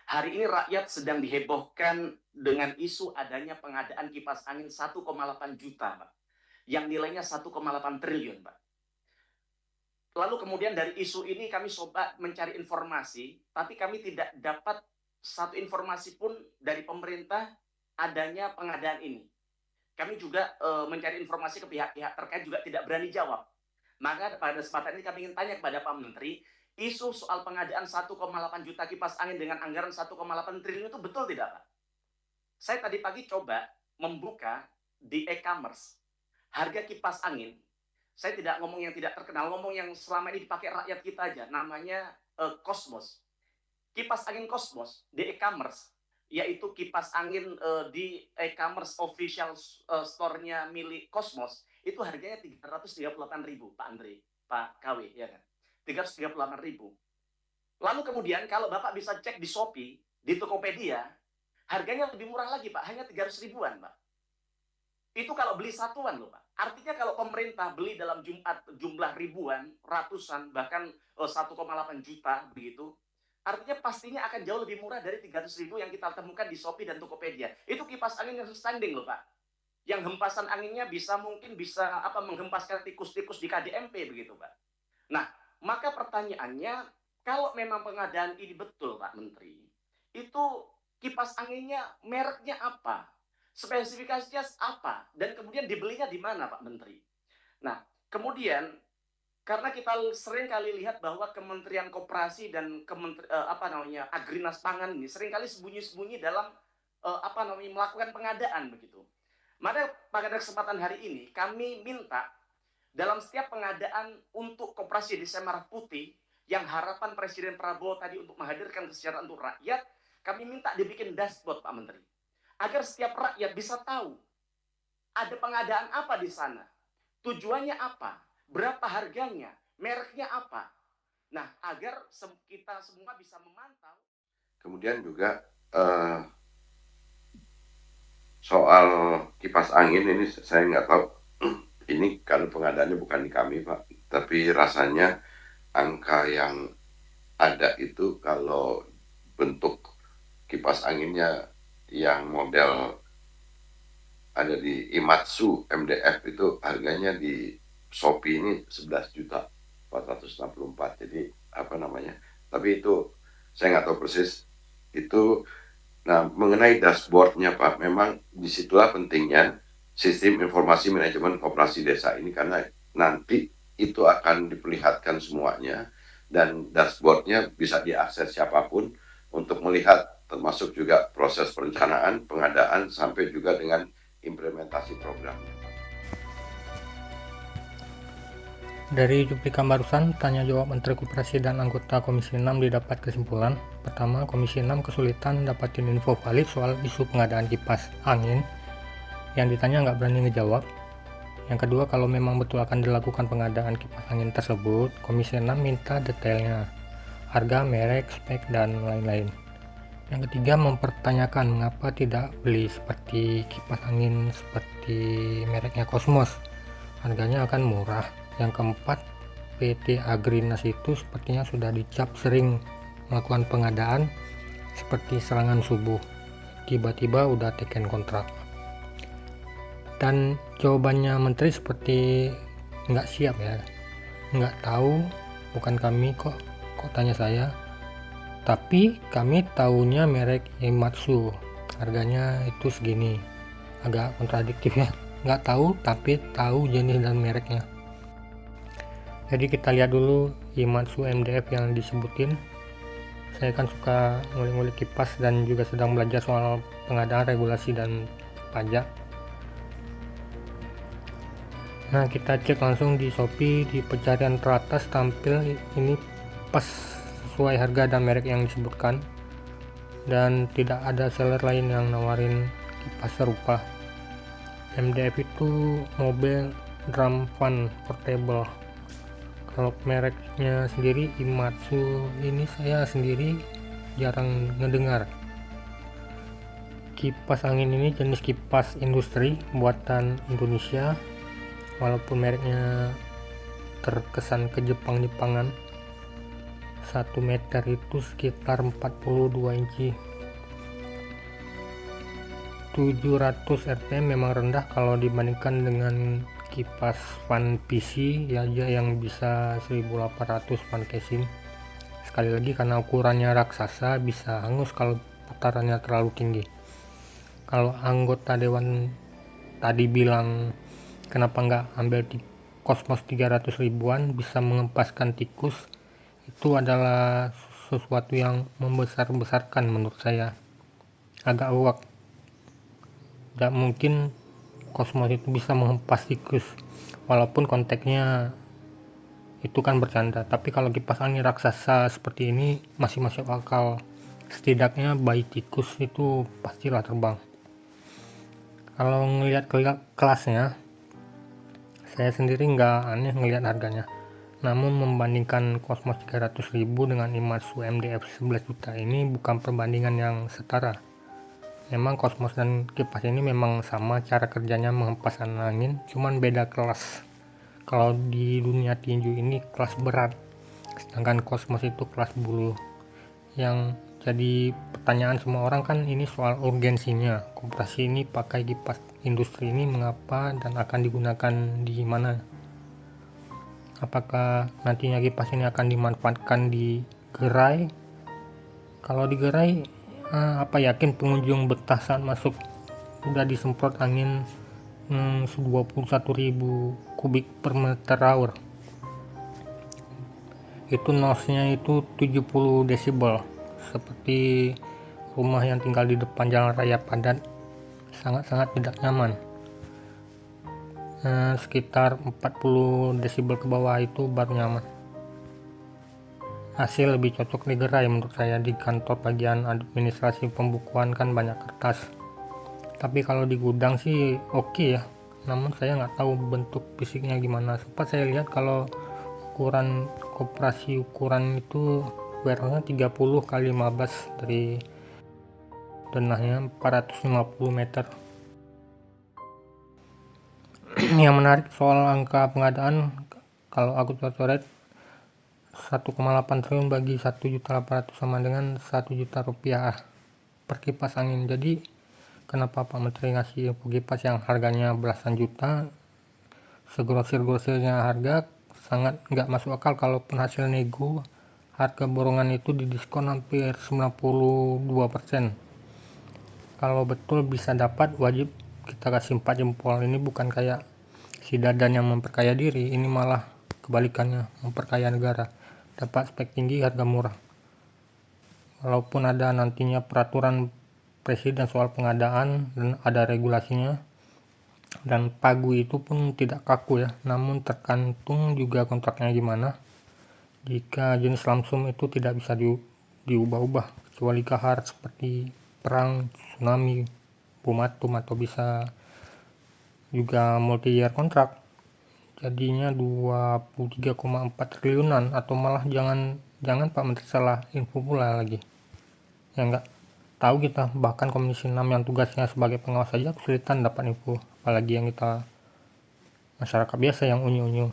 Hari ini rakyat sedang dihebohkan dengan isu adanya pengadaan kipas angin 1,8 juta, Pak, yang nilainya 1,8 triliun, Pak. Lalu kemudian dari isu ini kami coba mencari informasi, tapi kami tidak dapat satu informasi pun dari pemerintah adanya pengadaan ini. Kami juga mencari informasi ke pihak-pihak terkait juga tidak berani jawab. Maka pada kesempatan ini kami ingin tanya kepada Pak Menteri, isu soal pengadaan 1,8 juta kipas angin dengan anggaran 1,8 triliun itu betul tidak, Pak? Saya tadi pagi coba membuka di e-commerce harga kipas angin. Saya tidak ngomong yang tidak terkenal, ngomong yang selama ini dipakai rakyat kita aja. Namanya Cosmos. Kipas angin Cosmos di e-commerce, yaitu kipas angin di e-commerce official store-nya milik Cosmos, itu harganya 338.000, Pak Andre, Pak KW, ya kan? 338.000. Lalu kemudian kalau Bapak bisa cek di Shopee, di Tokopedia, harganya lebih murah lagi, Pak, hanya 300 ribuan, Pak. Itu kalau beli satuan loh, Pak. Artinya kalau pemerintah beli dalam jumlah ribuan, ratusan, bahkan 1,8 juta begitu, artinya pastinya akan jauh lebih murah dari 300 ribu yang kita temukan di Shopee dan Tokopedia. Itu kipas angin yang standing loh, Pak. Yang hempasan anginnya mungkin bisa menghempaskan tikus-tikus di KDMP begitu, Pak. Nah, maka pertanyaannya, kalau memang pengadaan ini betul, Pak Menteri, itu kipas anginnya mereknya apa? Spesifikasinya apa? Dan kemudian dibelinya di mana, Pak Menteri? Nah, kemudian karena kita sering kali lihat bahwa Kementerian Koperasi dan Agrinas Pangan ini sering kali sembunyi-sembunyi dalam melakukan pengadaan begitu. Maka pada kesempatan hari ini kami minta dalam setiap pengadaan untuk koperasi desa Merah Putih yang harapan Presiden Prabowo tadi untuk menghadirkan kesejahteraan untuk rakyat, kami minta dibikin dashboard, Pak Menteri, agar setiap rakyat bisa tahu ada pengadaan apa di sana, tujuannya apa, berapa harganya, mereknya apa. Nah, agar kita semua bisa memantau. Kemudian juga soal kipas angin ini saya nggak tahu, ini kan pengadaannya bukan di kami Pak, tapi rasanya angka yang ada itu kalau bentuk kipas anginnya yang model ada di Imatsu MDF itu harganya di Shopee ini 11 juta 464. Jadi apa namanya, tapi itu saya nggak tahu persis itu. Nah, mengenai dashboardnya Pak, memang disitulah pentingnya sistem informasi manajemen koperasi desa ini, karena nanti itu akan diperlihatkan semuanya dan dashboardnya bisa diakses siapapun untuk melihat, termasuk juga proses perencanaan, pengadaan, sampai juga dengan implementasi programnya. Dari cuplikan barusan, tanya jawab Menteri Koperasi dan anggota Komisi 6 didapat kesimpulan. Pertama, Komisi 6 kesulitan dapatin info valid soal isu pengadaan kipas angin. Yang ditanya nggak berani ngejawab. Yang kedua, kalau memang betul akan dilakukan pengadaan kipas angin tersebut, Komisi 6 minta detailnya, harga, merek, spek, dan lain-lain. Yang ketiga, mempertanyakan mengapa tidak beli seperti kipas angin seperti mereknya Cosmos, harganya akan murah. Yang keempat, PT Agrinas itu sepertinya sudah dicap sering melakukan pengadaan seperti serangan subuh, tiba-tiba udah teken kontrak. Dan jawabannya Menteri seperti nggak siap ya, nggak tahu, bukan kami kok tanya saya, tapi kami tahunya merek Imatsu, harganya itu segini. Agak kontradiktif ya, nggak tahu tapi tahu jenis dan mereknya. Jadi kita lihat dulu Imatsu MDF yang disebutin. Saya kan suka ngulik-ngulik kipas dan juga sedang belajar soal pengadaan, regulasi, dan pajak. Nah, kita cek langsung di Shopee, di pencarian teratas tampil ini pas sesuai harga dan merek yang disebutkan, dan tidak ada seller lain yang nawarin kipas serupa. MDF itu mobil drum fan portable. Kalau mereknya sendiri Imatsu ini saya sendiri jarang ngedengar. Kipas angin ini jenis kipas industri buatan Indonesia, walaupun mereknya terkesan ke Jepang-Jepangan. 1 meter itu sekitar 42 inci. 700 rpm memang rendah kalau dibandingkan dengan kipas fan PC ya aja yang bisa 1800 fan casing. Sekali lagi karena ukurannya raksasa bisa hangus kalau putarannya terlalu tinggi. Kalau anggota dewan tadi bilang kenapa nggak ambil di Cosmos 300 ribuan bisa mengempaskan tikus, itu adalah sesuatu yang membesar-besarkan menurut saya, agak ruwet. Tidak mungkin Cosmos itu bisa menghempas tikus, walaupun konteksnya itu kan bercanda. Tapi kalau kipas angin raksasa seperti ini masih masuk akal, setidaknya bayi tikus itu pastilah terbang. Kalau ngelihat kelasnya, saya sendiri nggak aneh ngelihat harganya. Namun membandingkan Cosmos 300.000 dengan Imatsu MDF 11 juta ini bukan perbandingan yang setara. Memang Cosmos dan kipas ini memang sama cara kerjanya menghempaskan angin, cuman beda kelas. Kalau di dunia tinju ini kelas berat, sedangkan Cosmos itu kelas bulu. Yang jadi pertanyaan semua orang kan ini soal urgensinya. Koperasi ini pakai kipas industri ini mengapa dan akan digunakan di mana? Apakah nantinya kipas ini akan dimanfaatkan di gerai? Kalau di gerai, apa yakin pengunjung betah saat masuk udah disemprot angin 21.000 kubik per meter hour? Itu noise-nya itu 70 desibel, seperti rumah yang tinggal di depan jalan raya padat, sangat-sangat tidak nyaman. Sekitar 40 desibel ke bawah itu baru nyaman. Hasil lebih cocok di gerai menurut saya. Di kantor bagian administrasi pembukuan kan banyak kertas, tapi kalau di gudang sih oke ya, namun saya nggak tahu bentuk fisiknya gimana. Sempat saya lihat kalau ukuran koperasi ukuran itu warehouse-nya 30 kali 15 dari denahnya 450 meter. Yang menarik soal angka pengadaan, kalau aku coret 1,8 triliun bagi 1.800.000 sama dengan 1 juta rupiah per kipas angin. Jadi kenapa Pak Menteri ngasih info kipas yang harganya belasan juta, segrosir-grosirnya harga, sangat nggak masuk akal. Kalaupun hasil nego, harga borongan itu didiskon hampir 92%. Kalau betul bisa dapat, wajib kita kasih 4 jempol. Ini bukan kayak si Dadan yang memperkaya diri, ini malah kebalikannya, memperkaya negara. Dapat spek tinggi, harga murah. Walaupun ada nantinya peraturan presiden soal pengadaan dan ada regulasinya, dan pagu itu pun tidak kaku ya, namun tergantung juga kontraknya gimana. Jika jenis lamsum itu tidak bisa diubah-ubah kecuali kahar seperti perang, tsunami, bom atom, atau bisa juga multi year kontrak, jadinya 23,4 triliunan, atau malah jangan Pak Menteri salah info pula lagi ya. Nggak tahu kita, bahkan Komisi 6 yang tugasnya sebagai pengawas saja kesulitan dapat info, apalagi yang kita masyarakat biasa yang unyu-unyu.